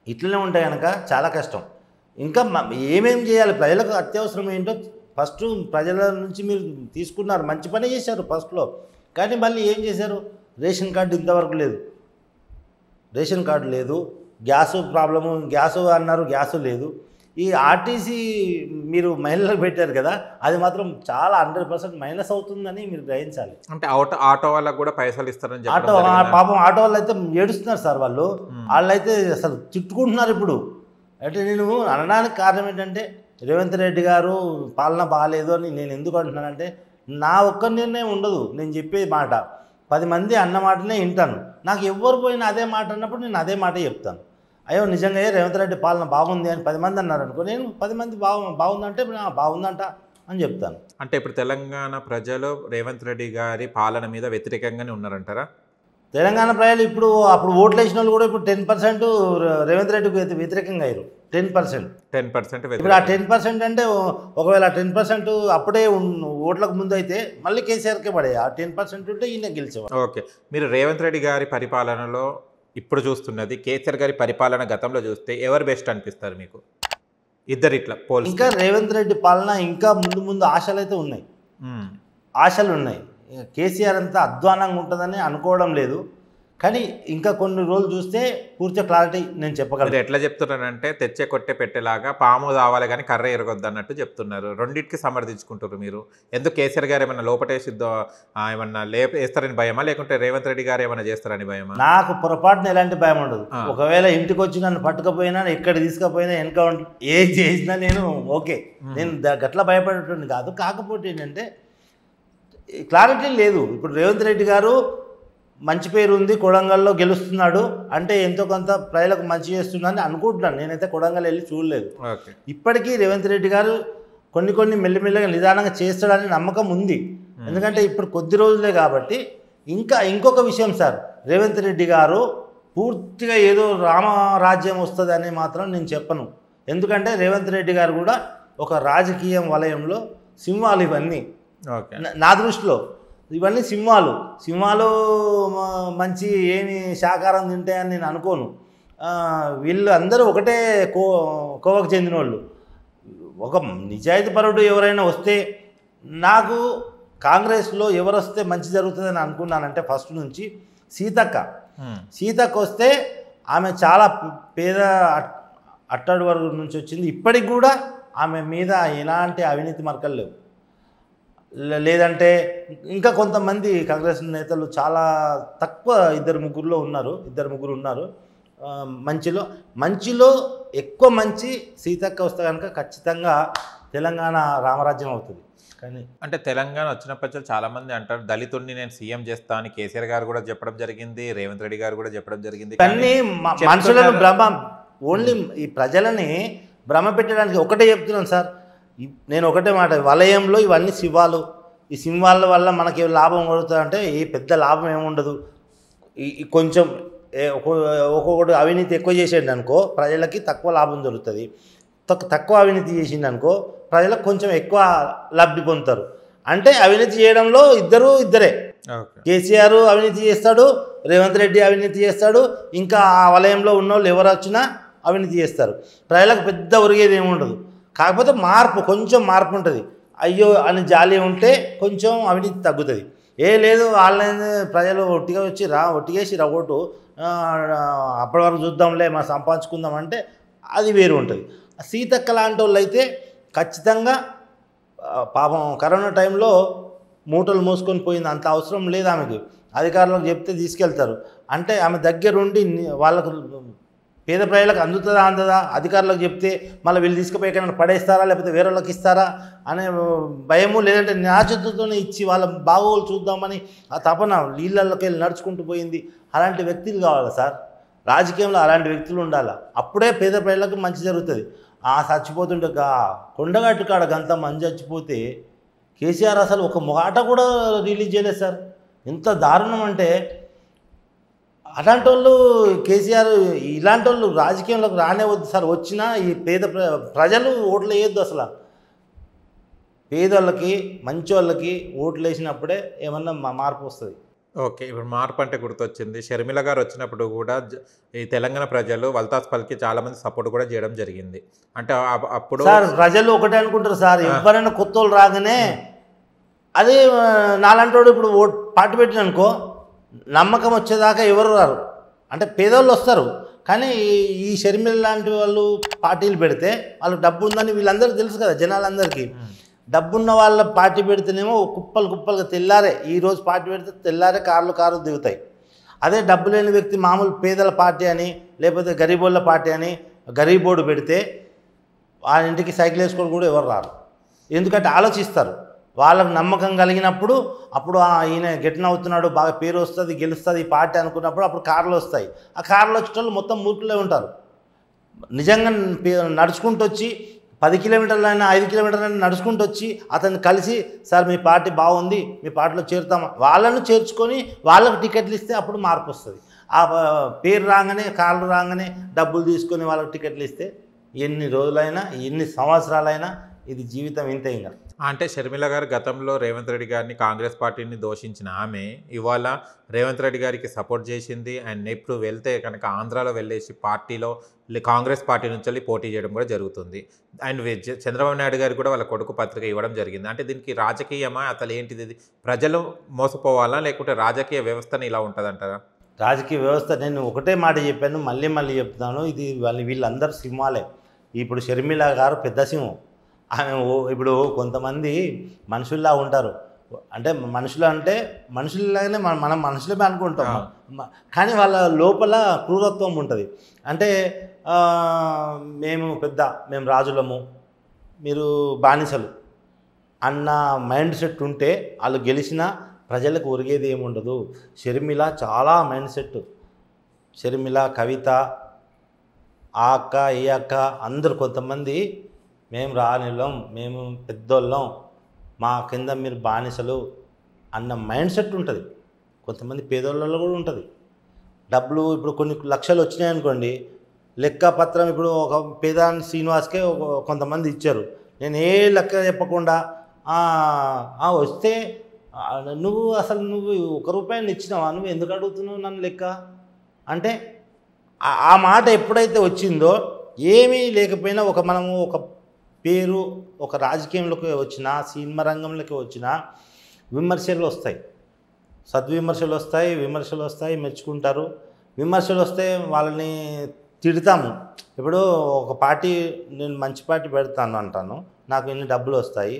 S2: ఇట్లనే ఉంటే కనుక చాలా కష్టం. ఇంకా ఏమేం చేయాలి, ప్రజలకు అత్యవసరం ఏంటో ఫస్ట్ ప్రజల నుంచి మీరు తీసుకున్నారు, మంచి పని చేశారు ఫస్ట్లో. కానీ మళ్ళీ ఏం చేశారు, రేషన్ కార్డు ఇంతవరకు లేదు, రేషన్ కార్డు లేదు. గ్యాసు ప్రాబ్లము, గ్యాసు అన్నారు, గ్యాసు లేదు. ఈ ఆర్టీసీ మీరు మహిళలకు పెట్టారు కదా, అది మాత్రం చాలా 100% మైనస్ అవుతుందని మీరు గ్రహించాలి.
S1: అంటే ఆటో వాళ్ళకు కూడా పైసలు ఇస్తారని
S2: పాపం ఆటో వాళ్ళు అయితే ఏడుస్తున్నారు సార్. వాళ్ళైతే అసలు తిట్టుకుంటున్నారు ఇప్పుడు. అంటే నేను అనడానికి కారణం ఏంటంటే రేవంత్ రెడ్డి గారు పాలన బాగాలేదు అని నేను ఎందుకు అంటున్నానంటే, నా ఒక్క నిర్ణయం ఉండదు, నేను చెప్పే మాట 10 మంది అన్న మాటనే వింటాను. నాకు ఎవరు పోయినా అదే మాట అన్నప్పుడు నేను అదే మాట చెప్తాను. అయ్యో నిజంగా రేవంత్ రెడ్డి పాలన బాగుంది అని 10 మంది అన్నారు అనుకో, నేను 10 మంది బాగుందంటే బాగుందంట అని చెప్తాను.
S1: అంటే ఇప్పుడు తెలంగాణ ప్రజలు రేవంత్ రెడ్డి గారి పాలన మీద వ్యతిరేకంగానే ఉన్నారంటారా?
S2: తెలంగాణ ప్రజలు అప్పుడు ఓట్లు వేసిన వాళ్ళు కూడా ఇప్పుడు 10% రేవంత్ రెడ్డికి వ్యతిరేకంగా అయ్యారు. 10%. ఇప్పుడు ఆ 10% అంటే ఒకవేళ 10% అప్పుడే ఓట్లకు ముందు అయితే మళ్ళీ కేసీఆర్కే పడే. ఆ 10% ఉంటే ఈయన గెలిచేవారు.
S1: ఓకే, మీరు రేవంత్ రెడ్డి గారి పరిపాలనలో ఇప్పుడు చూస్తున్నది, కేసీఆర్ గారి పరిపాలన గతంలో చూస్తే ఎవరు బెస్ట్ అనిపిస్తారు మీకు? ఇద్దరు ఇట్లా పోల్.
S2: ఇంకా రేవంత్ రెడ్డి పాలన ఇంకా ముందు ఆశలు అయితే ఉన్నాయి, ఆశలు ఉన్నాయి. కేసీఆర్ అంతా అధ్వానంగా ఉంటుందని అనుకోవడం లేదు, కానీ ఇంకా కొన్ని రోజులు చూస్తే పూర్తి క్లారిటీ నేను చెప్పగలను.
S1: ఎట్లా చెప్తున్నానంటే తెచ్చే కొట్టే పెట్టేలాగా పాము రావాలి కానీ కర్ర ఎరగొద్దు అన్నట్టు చెప్తున్నారు. రెండింటికి సమర్థించుకుంటారు మీరు. ఎందుకు కేసీఆర్ గారు ఏమన్నా లోపటేసిద్దో, ఏమన్నా వేస్తారని భయమా, లేకుంటే రేవంత్ రెడ్డి గారు ఏమన్నా చేస్తారని భయమా?
S2: నాకు పొరపాటున ఎలాంటి భయం ఉండదు. ఒకవేళ ఇంటికి వచ్చి నన్ను పట్టుకపోయినా, ఎక్కడ తీసుకుపోయినా, ఎన్కౌంటర్ ఏం చేసినా నేను ఓకే, నేను గట్లా భయపడేటువంటి కాదు. కాకపోతే ఏంటంటే క్లారిటీ లేదు. ఇప్పుడు రేవంత్ రెడ్డి గారు మంచి పేరు ఉంది, కొడంగల్లో గెలుస్తున్నాడు అంటే ఎంతో కొంత ప్రజలకు మంచి చేస్తుందని అనుకుంటున్నాను. నేనైతే కొడంగల్ వెళ్ళి చూడలేదు. ఇప్పటికీ రేవంత్ రెడ్డి గారు కొన్ని మెల్లిమెల్లిగా నిదానంగా చేస్తాడని నమ్మకం ఉంది. ఎందుకంటే ఇప్పుడు కొద్ది రోజులే కాబట్టి. ఇంకొక విషయం సార్, రేవంత్ రెడ్డి గారు పూర్తిగా ఏదో రామరాజ్యం వస్తుందని మాత్రం నేను చెప్పను. ఎందుకంటే రేవంత్ రెడ్డి గారు కూడా ఒక రాజకీయ వలయంలో సింహాలు ఇవన్నీ. నా దృష్టిలో ఇవన్నీ సింహాలు మంచి ఏమి శాకారం తింటాయని నేను అనుకోను. వీళ్ళు అందరూ ఒకటే కోవకు చెందిన వాళ్ళు. ఒక నిజాయితీపరుడు ఎవరైనా వస్తే, నాకు కాంగ్రెస్లో ఎవరు వస్తే మంచి జరుగుతుందని అనుకున్నానంటే ఫస్ట్ నుంచి సీతక్క వస్తే, ఆమె చాలా పేద అట్టడి వర్గం నుంచి వచ్చింది. ఇప్పటికి కూడా ఆమె మీద ఎలాంటి అవినీతి మరకలు లేవు. లేదంటే ఇంకా కొంతమంది కాంగ్రెస్ నేతలు చాలా తక్కువ ఇద్దరు ముగ్గురు ఉన్నారు మంచిలో ఎక్కువ మంచి సీతక్క వస్తే కనుక ఖచ్చితంగా తెలంగాణ రామరాజ్యం అవుతుంది. కానీ
S1: అంటే తెలంగాణ వచ్చినప్పటి చాలా మంది అంటారు దళితుడిని నేను సీఎం చేస్తా అని కేసీఆర్ గారు కూడా చెప్పడం జరిగింది, రేవంత్ రెడ్డి గారు కూడా చెప్పడం జరిగింది.
S2: కానీ మనుషులను ఓన్లీ ఈ ప్రజలని భ్రమ పెట్టడానికి ఒకటే చెప్తున్నాను సార్. నేను ఒకటే మాట, వలయంలో ఇవన్నీ సింహాలు, ఈ సింహాల వల్ల మనకి లాభం కలుగుతుందంటే ఈ పెద్ద లాభం ఏముండదు. ఈ కొంచెం ఒక్కొక్కటి అవినీతి ఎక్కువ చేసేయండి అనుకో ప్రజలకి తక్కువ లాభం దొరుకుతుంది, తక్కువ అవినీతి చేసింది అనుకో ప్రజలకు కొంచెం ఎక్కువ లబ్ధి పొందుతారు. అంటే అవినీతి చేయడంలో ఇద్దరే, కేసీఆర్ అవినీతి చేస్తాడు, రేవంత్ రెడ్డి అవినీతి చేస్తాడు, ఇంకా ఆ వలయంలో ఉన్న వాళ్ళు ఎవరు వచ్చినా అవినీతి చేస్తారు. ప్రజలకు పెద్ద ఒరిగేది ఏముండదు. కాకపోతే కొంచెం మార్పు ఉంటుంది. అయ్యో అని జాలి ఉంటే కొంచెం అవినీతి తగ్గుతుంది. లేదు వాళ్ళని ప్రజలు ఒట్టిగేసి ఓటు అప్పటి వరకు చూద్దాంలే మనం సంపాదించుకుందాం అంటే అది వేరు ఉంటుంది. సీతక్క లాంటి వాళ్ళు అయితే ఖచ్చితంగా పాపం కరోనా టైంలో మూటలు మోసుకొని పోయింది, అంత అవసరం లేదు ఆమెకు. అధికారులకు చెప్తే తీసుకెళ్తారు. అంటే ఆమె దగ్గరుండి వాళ్ళకు పేద ప్రజలకు అందదా అధికారులకు చెప్తే మళ్ళీ వీళ్ళు తీసుకుపోయి ఎక్కడైనా పడేస్తారా లేకపోతే వేరే వాళ్ళకి ఇస్తారా అనే భయము, లేదంటే న్యాయచిత్తుతోనే ఇచ్చి వాళ్ళ బాగోలు చూద్దామని ఆ తపన నీళ్ళకి వెళ్ళి నడుచుకుంటూ పోయింది. అలాంటి వ్యక్తులు కావాలి సార్, రాజకీయంలో అలాంటి వ్యక్తులు ఉండాలి. అప్పుడే పేద ప్రజలకు మంచి జరుగుతుంది. చచ్చిపోతుంటే కొండగట్టు కాడ గంత మంది చచ్చిపోతే కేసీఆర్ అసలు ఒక మాట కూడా రిలీజ్ చేయలేదు సార్. ఎంత దారుణం అంటే అలాంటి వాళ్ళు కేసీఆర్ ఇలాంటి వాళ్ళు రాజకీయంలోకి రానేవద్దు సార్. వచ్చినా ఈ పేద ప్రజలు ఓట్లు వేయొద్దు. అసలు పేదోళ్ళకి మంచి వాళ్ళకి ఓట్లు వేసినప్పుడే ఏమన్నా మార్పు వస్తుంది.
S1: ఓకే, ఇప్పుడు మార్పు అంటే గుర్తొచ్చింది, షర్మిల గారు వచ్చినప్పుడు కూడా ఈ తెలంగాణ ప్రజలు వల్తాస్ పల్కి చాలామంది సపోర్ట్ కూడా చేయడం జరిగింది. అంటే అప్పుడు
S2: సార్ ప్రజలు ఒకటే అనుకుంటారు సార్, ఎవరైనా కొత్త వాళ్ళు రాగానే అదే నాలంటోడు ఇప్పుడు పార్టీ పెట్టిన అనుకో నమ్మకం వచ్చేదాకా ఎవరు రారు. అంటే పేదోళ్ళు వస్తారు, కానీ ఈ షర్మిల లాంటి వాళ్ళు పార్టీలు పెడితే వాళ్ళకి డబ్బు ఉందని వీళ్ళందరికీ తెలుసు కదా, జనాలందరికీ. డబ్బున్న వాళ్ళ పార్టీ పెడితేనేమో కుప్పలుగా తెల్లారే, ఈరోజు పార్టీ పెడితే తెల్లారే కారు దిగుతాయి. అదే డబ్బు లేని వ్యక్తి మామూలు పేదల పార్టీ అని లేకపోతే గరీబోళ్ళ పార్టీ అని గరీబోర్డు పెడితే వాళ్ళ ఇంటికి సైకిల్ వేసుకోవడం కూడా ఎవరు రారు. ఎందుకంటే ఆలోచిస్తారు, వాళ్ళకు నమ్మకం కలిగినప్పుడు అప్పుడు ఈయన గెట్టిన అవుతున్నాడు, బాగా పేరు వస్తుంది, గెలుస్తుంది ఈ పార్టీ అనుకున్నప్పుడు అప్పుడు కార్లు వస్తాయి. ఆ కార్లు వచ్చేటోళ్ళు మొత్తం మూర్ఖులే ఉంటారు. నిజంగా నడుచుకుంటూ వచ్చి 10 కిలోమీటర్లైనా 5 కిలోమీటర్లైనా నడుచుకుంటూ వచ్చి అతన్ని కలిసి సార్ మీ పార్టీ బాగుంది, మీ పార్టీలో చేరుతామా, వాళ్ళను చేర్చుకొని వాళ్ళకు టికెట్లు ఇస్తే అప్పుడు మార్పు వస్తుంది. ఆ పేరు రాగానే కార్లు రాగానే డబ్బులు తీసుకొని వాళ్ళకి టికెట్లు ఇస్తే ఎన్ని రోజులైనా ఎన్ని సంవత్సరాలైనా ఇది జీవితం ఇంతే. ఇంకా
S1: అంటే షర్మిల గారు గతంలో రేవంత్ రెడ్డి గారిని కాంగ్రెస్ పార్టీని దోషించిన ఆమె ఇవాళ రేవంత్ రెడ్డి గారికి సపోర్ట్ చేసింది. అండ్ ఇప్పుడు వెళ్తే కనుక ఆంధ్రాలో వెళ్ళేసి పార్టీలో కాంగ్రెస్ పార్టీ నుంచి వెళ్ళి పోటీ చేయడం కూడా జరుగుతుంది. అండ్ చంద్రబాబు నాయుడు గారికి కూడా వాళ్ళ కొడుకు పత్రిక ఇవ్వడం జరిగింది. అంటే దీనికి రాజకీయమా అసలు ఏంటిది, ప్రజలు మోసపోవాలా లేకుంటే రాజకీయ వ్యవస్థని ఇలా ఉంటుందంటారా?
S2: రాజకీయ వ్యవస్థ నేను ఒకటే మాట చెప్పాను, మళ్ళీ చెప్తాను, ఇది వీళ్ళందరూ సింహాలే. ఇప్పుడు షర్మిల గారు పెద్ద సింహం. ఆమె ఇప్పుడు కొంతమంది మనుషుల్లా ఉంటారు, అంటే మనుషుల్లాగానే మనం మనుషులమే అనుకుంటాం, కానీ వాళ్ళ లోపల క్రూరత్వం ఉంటుంది. అంటే మేము రాజులము, మీరు బానిసలు అన్న మైండ్ సెట్ ఉంటే వాళ్ళు గెలిచినా ప్రజలకు ఒరిగేది ఏముండదు. షర్మిల చాలా మైండ్ సెట్, షర్మిల, కవిత, ఆ అక్క ఈ అక్క అందరు కొంతమంది మేము రానిళ్ళం, మేము పెద్దోళ్ళం, మా కింద మీరు బానిసలు అన్న మైండ్ సెట్ ఉంటుంది. కొంతమంది పేదోళ్ళలో కూడా ఉంటుంది. డబ్బులు ఇప్పుడు కొన్ని లక్షలు వచ్చినాయి అనుకోండి, లెక్కపత్రం ఇప్పుడు ఒక పేదాని శ్రీనివాస్కే కొంతమంది ఇచ్చారు, నేను ఏ లెక్క చెప్పకుండా వస్తే నువ్వు 1 రూపాయలు ఇచ్చినావా, నువ్వు ఎందుకు అడుగుతున్నావు నన్ను లెక్క అంటే ఆ మాట ఎప్పుడైతే వచ్చిందో ఏమీ లేకపోయినా మనము ఒక పేరు ఒక రాజకీయంలోకి వచ్చినా సినిమా రంగంలోకి వచ్చినా విమర్శలు వస్తాయి, సద్విమర్శలు వస్తాయి, విమర్శలు వస్తాయి, మెచ్చుకుంటారు. విమర్శలు వస్తే వాళ్ళని తిడతాము. ఇప్పుడు ఒక పార్టీ నేను మంచి పార్టీ పెడతాను అంటాను, నాకు ఇన్ని డబ్బులు వస్తాయి,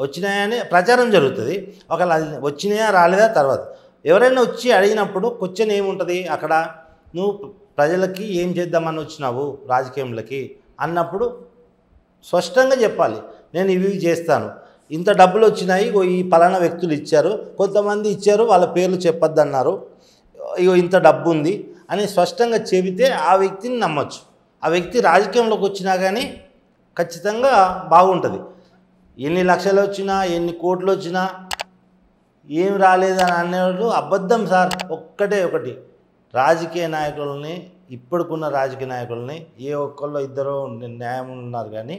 S2: వచ్చినాయని ప్రచారం జరుగుతుంది. ఒకవేళ అది వచ్చినాయా రాలేదా తర్వాత. ఎవరైనా వచ్చి అడిగినప్పుడు క్వశ్చన్ ఏముంటుంది అక్కడ, నువ్వు ప్రజలకి ఏం చేద్దామని వచ్చినావు రాజకీయంలోకి అన్నప్పుడు స్పష్టంగా చెప్పాలి. నేను ఇవి చేస్తాను, ఇంత డబ్బులు వచ్చినాయి, ఈ పలానా వ్యక్తులు ఇచ్చారు, కొంతమంది ఇచ్చారు, వాళ్ళ పేర్లు చెప్పొద్దన్నారు, ఇగో ఇంత డబ్బు ఉంది అని స్పష్టంగా చెబితే ఆ వ్యక్తిని నమ్మొచ్చు. ఆ వ్యక్తి రాజకీయంలోకి వచ్చినా కానీ ఖచ్చితంగా బాగుంటుంది. ఎన్ని లక్షలు వచ్చినా ఎన్ని కోట్లు వచ్చినా ఏం రాలేదని అనేవాళ్ళు అబద్ధం సార్. ఒకటి రాజకీయ నాయకులని, ఇప్పటికున్న రాజకీయ నాయకులని ఏ ఒక్కళ్ళు ఇద్దరు న్యాయం ఉన్నారు, కానీ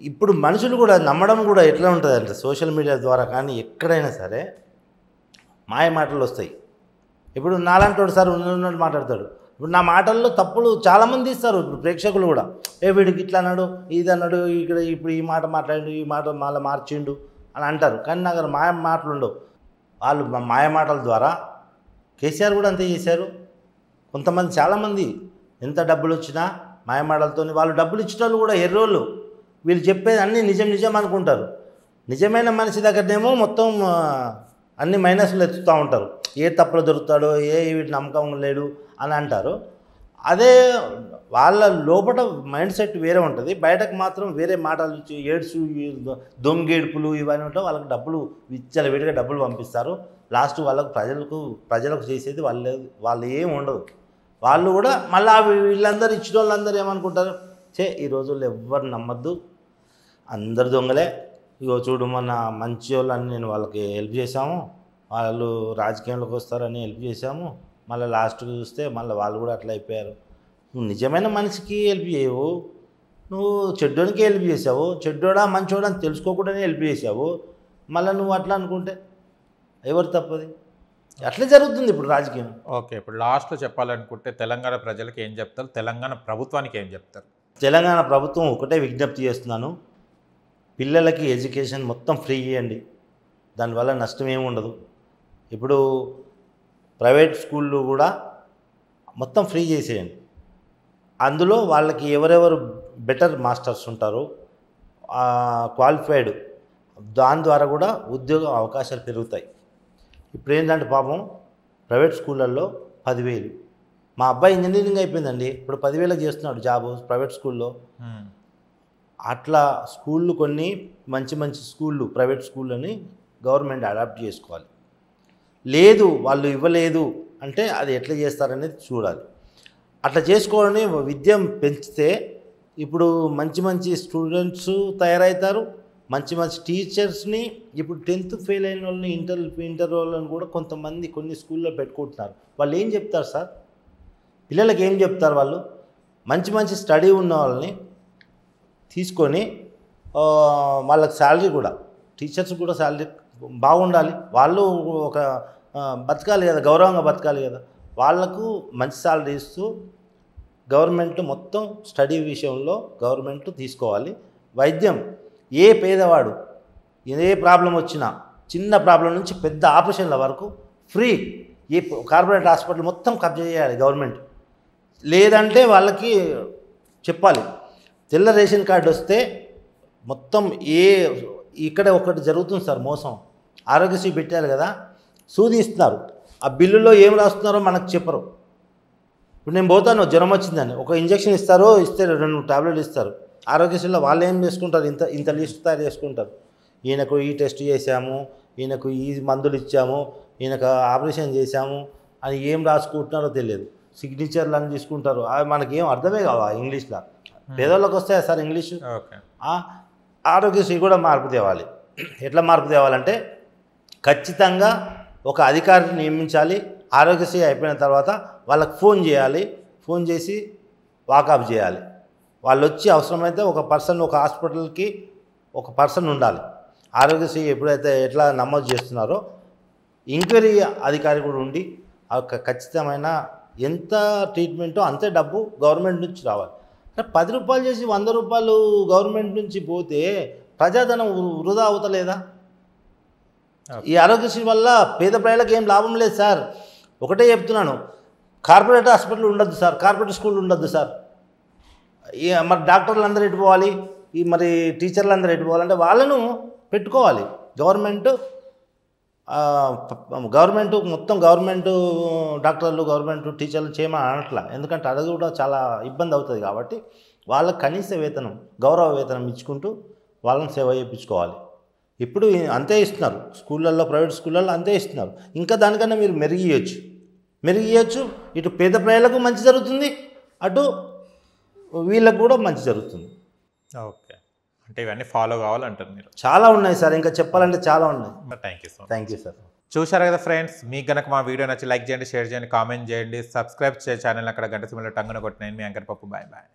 S2: ఇప్పుడు మనుషులు కూడా నమ్మడం కూడా ఎట్లా ఉంటుంది అంటే సోషల్ మీడియా ద్వారా కానీ ఎక్కడైనా సరే మాయ మాటలు వస్తాయి. ఇప్పుడు నాలాంటి సార్ ఉన్నట్టు మాట్లాడతాడు. ఇప్పుడు నా మాటల్లో తప్పులు చాలామంది ఇస్తారు. ఇప్పుడు ప్రేక్షకులు కూడా వీడికి ఇట్లా అన్నాడు, ఇది అన్నాడు, ఇక్కడ ఇప్పుడు ఈ మాట మాట్లాడిండు, ఈ మాట మళ్ళీ మార్చిండు అని అంటారు. కానీ నాకు మాయ మాటలు ఉండవు. వాళ్ళు మాయ మాటల ద్వారా కేసీఆర్ కూడా అంతే చేశారు. కొంతమంది చాలామంది ఎంత డబ్బులు వచ్చినా మాయ మాటలతో వాళ్ళు డబ్బులు ఇచ్చిన వాళ్ళు కూడా ఎర్రోళ్ళు. వీళ్ళు చెప్పేది అన్నీ నిజం అనుకుంటారు. నిజమైన మనిషి దగ్గరనేమో మొత్తం అన్ని మైనస్లు ఎత్తుతూ ఉంటారు. ఏ తప్పులు దొరుకుతాడో, వీటి నమ్మకం లేడు అని అంటారు. అదే వాళ్ళ లోపల మైండ్ సెట్ వేరే ఉంటుంది, బయటకు మాత్రం వేరే మాటలు ఏడ్సు, దొంగేడుపులు ఇవన్నీ ఉంటాయి. వాళ్ళకి డబ్బులు విచ్చలవిడిగా డబ్బులు పంపిస్తారు. లాస్ట్ వాళ్ళకు ప్రజలకు చేసేది వాళ్ళు ఏం ఉండదు. వాళ్ళు కూడా మళ్ళీ వీళ్ళందరూ ఇచ్చిన వాళ్ళందరూ ఏమనుకుంటారు, ఈ రోజుల్లో ఎవ్వరు నమ్మద్దు, అందరు దొంగలే. ఇగో చూడు మన మంచి వాళ్ళని నేను వాళ్ళకి హెల్ప్ చేశాము, వాళ్ళు రాజకీయంలోకి వస్తారని హెల్ప్ చేశాము, మళ్ళీ లాస్ట్కి చూస్తే మళ్ళీ వాళ్ళు కూడా అట్లా అయిపోయారు. నువ్వు నిజమైన మనిషికి హెల్ప్ చేయవు, నువ్వు చెడ్డోనికి హెల్ప్ చేసావు, చెడ్డోడా మంచోడా అని తెలుసుకోకుండానే హెల్ప్ చేసావు. మళ్ళీ నువ్వు అట్లా అనుకుంటే ఎవరు తప్పది? అట్లా జరుగుతుంది ఇప్పుడు రాజకీయం.
S1: ఓకే, ఇప్పుడు లాస్ట్లో చెప్పాలనుకుంటే తెలంగాణ ప్రజలకు ఏం చెప్తారు, తెలంగాణ ప్రభుత్వానికి ఏం చెప్తారు?
S2: తెలంగాణ ప్రభుత్వం ఒకటే విజ్ఞప్తి చేస్తున్నాను, పిల్లలకి ఎడ్యుకేషన్ మొత్తం ఫ్రీ ఇవ్వండి, దానివల్ల నష్టం ఏమి ఉండదు. ఇప్పుడు ప్రైవేట్ స్కూళ్ళు కూడా మొత్తం ఫ్రీ చేసేయండి. అందులో వాళ్ళకి ఎవరెవరు బెటర్ మాస్టర్స్ ఉంటారో క్వాలిఫైడ్, దాని ద్వారా కూడా ఉద్యోగ అవకాశాలు పెరుగుతాయి. ఇప్పుడు ఏంటంటే పాపం ప్రైవేట్ స్కూళ్ళల్లో 10,000, మా అబ్బాయి ఇంజనీరింగ్ అయిపోయిందండి, ఇప్పుడు 10,000 చేస్తున్నాడు జాబు ప్రైవేట్ స్కూల్లో. అట్లా స్కూళ్ళు కొన్ని మంచి స్కూళ్ళు, ప్రైవేట్ స్కూళ్ళని గవర్నమెంట్ అడాప్ట్ చేసుకోవాలి. లేదు వాళ్ళు ఇవ్వలేదు అంటే అది ఎట్లా చేస్తారనేది చూడాలి. అట్లా చేసుకోవాలని విద్య పెంచితే ఇప్పుడు మంచి స్టూడెంట్స్ తయారవుతారు, మంచి టీచర్స్ని. ఇప్పుడు 10th ఫెయిల్ అయిన వాళ్ళని ఇంటర్ వాళ్ళని కూడా కొన్ని స్కూల్లో పెట్టుకుంటున్నారు. వాళ్ళు ఏం చెప్తారు సార్ పిల్లలకి? ఏం చెప్తారు వాళ్ళు? మంచి స్టడీ ఉన్న వాళ్ళని తీసుకొని వాళ్ళకి శాలరీ కూడా, టీచర్స్ కూడా శాలరీ బాగుండాలి, వాళ్ళు ఒక బతకాలి కదా, గౌరవంగా బతకాలి కదా. వాళ్లకు మంచి శాలరీ ఇస్తూ గవర్నమెంట్ మొత్తం స్టడీ విషయంలో గవర్నమెంట్ తీసుకోవాలి. వైద్యం ఏ పేదవాడు ఏ ప్రాబ్లం వచ్చినా, చిన్న ప్రాబ్లం నుంచి పెద్ద ఆపరేషన్ల వరకు ఫ్రీ. ఏ కార్పొరేట్ హాస్పిటల్ మొత్తం కబ్జా చేయాలి గవర్నమెంట్. లేదంటే వాళ్ళకి చెప్పాలి, తెల్ల రేషన్ కార్డు వస్తే మొత్తం ఇక్కడ ఒకటి జరుగుతుంది సార్ మోసం. ఆరోగ్యశ్రీ పెట్టారు కదా, సూది ఇస్తున్నారు, ఆ బిల్లులో ఏం రాస్తున్నారో మనకు చెప్పరు. ఇప్పుడు నేను పోతాను, జ్వరం వచ్చిందని ఒక ఇంజక్షన్ ఇస్తే 2 టాబ్లెట్లు ఇస్తారు. ఆరోగ్యశ్రీలో వాళ్ళు ఏం చేసుకుంటారు, ఇంత లిస్ట్ తయారు చేసుకుంటారు. ఈయనకు ఈ టెస్ట్ చేశాము, ఈయనకు ఈ మందులు ఇచ్చాము, ఈయనకు ఆపరేషన్ చేశాము అని ఏం రాసుకుంటున్నారో తెలియదు. సిగ్నేచర్లు అని తీసుకుంటారు, అవి మనకేం అర్థమే కావా ఇంగ్లీష్లో. పేదోళ్ళకి వస్తాయా సార్ ఇంగ్లీషు? ఆరోగ్యశ్రీ కూడా మార్పు తేవాలి. ఎట్లా మార్పు తేవాలంటే ఖచ్చితంగా ఒక అధికారిని నియమించాలి. ఆరోగ్యశ్రీ అయిపోయిన తర్వాత వాళ్ళకి ఫోన్ చేయాలి, ఫోన్ చేసి వాకప్ చేయాలి. వాళ్ళు వచ్చి అవసరమైతే ఒక హాస్పిటల్కి ఒక పర్సన్ ఉండాలి. ఆరోగ్యశ్రీ ఎప్పుడైతే ఎట్లా నమోదు చేస్తున్నారో ఎంక్వైరీ అధికారి కూడా ఉండి ఖచ్చితమైన ఎంత ట్రీట్మెంటో అంతే డబ్బు గవర్నమెంట్ నుంచి రావాలి. 10 రూపాయలు చేసి 100 రూపాయలు గవర్నమెంట్ నుంచి పోతే ప్రజాధనం వృధా అవుతలేదా? ఈ ఆరోగ్యశ్రీ వల్ల పేద ప్రజలకు ఏం లాభం లేదు సార్. ఒకటే చెప్తున్నాను, కార్పొరేట్ హాస్పిటల్ ఉండొద్దు సార్, కార్పొరేట్ స్కూల్ ఉండొద్దు సార్. మరి డాక్టర్లు అందరూ ఎటు పోవాలి? ఈ మరి టీచర్లు అందరూ ఎటు పోవాలంటే వాళ్ళను పెట్టుకోవాలి. గవర్నమెంట్ మొత్తం గవర్నమెంట్ డాక్టర్లు గవర్నమెంట్ టీచర్లు చేయమని అనట్లా. ఎందుకంటే అది కూడా చాలా ఇబ్బంది అవుతుంది కాబట్టి వాళ్ళకి కనీస వేతనం గౌరవ వేతనం ఇచ్చుకుంటూ వాళ్ళని సేవ చేయించుకోవాలి. ఇప్పుడు అంతే ఇస్తున్నారు స్కూళ్ళల్లో, ప్రైవేట్ స్కూళ్ళల్లో అంతే ఇస్తున్నారు. ఇంకా దానికన్నా మీరు మెరుగియచ్చు. ఇటు పేద ప్రజలకు మంచి జరుగుతుంది, అటు వీళ్ళకు కూడా మంచి జరుగుతుంది.
S1: ఓకే, అంటే ఇవన్నీ ఫాలో కావాలంటారు మీరు?
S2: చాలా ఉన్నాయి సార్, ఇంకా చెప్పాలంటే చాలా ఉన్నాయి.
S1: Thank you
S2: sir.
S1: చూశారు కదా ఫ్రెండ్స్, మీకు కనుక మా వీడియో నచ్చి లైక్ చేయండి, షేర్ చేయండి, కామెంట్ చేయండి, సబ్స్క్రైబ్ చేయ ఛానల్ అక్కడ గంట సింబల్ టంగున కొట్టినాయి. మీ యాంకర్ పప్పు. Bye bye.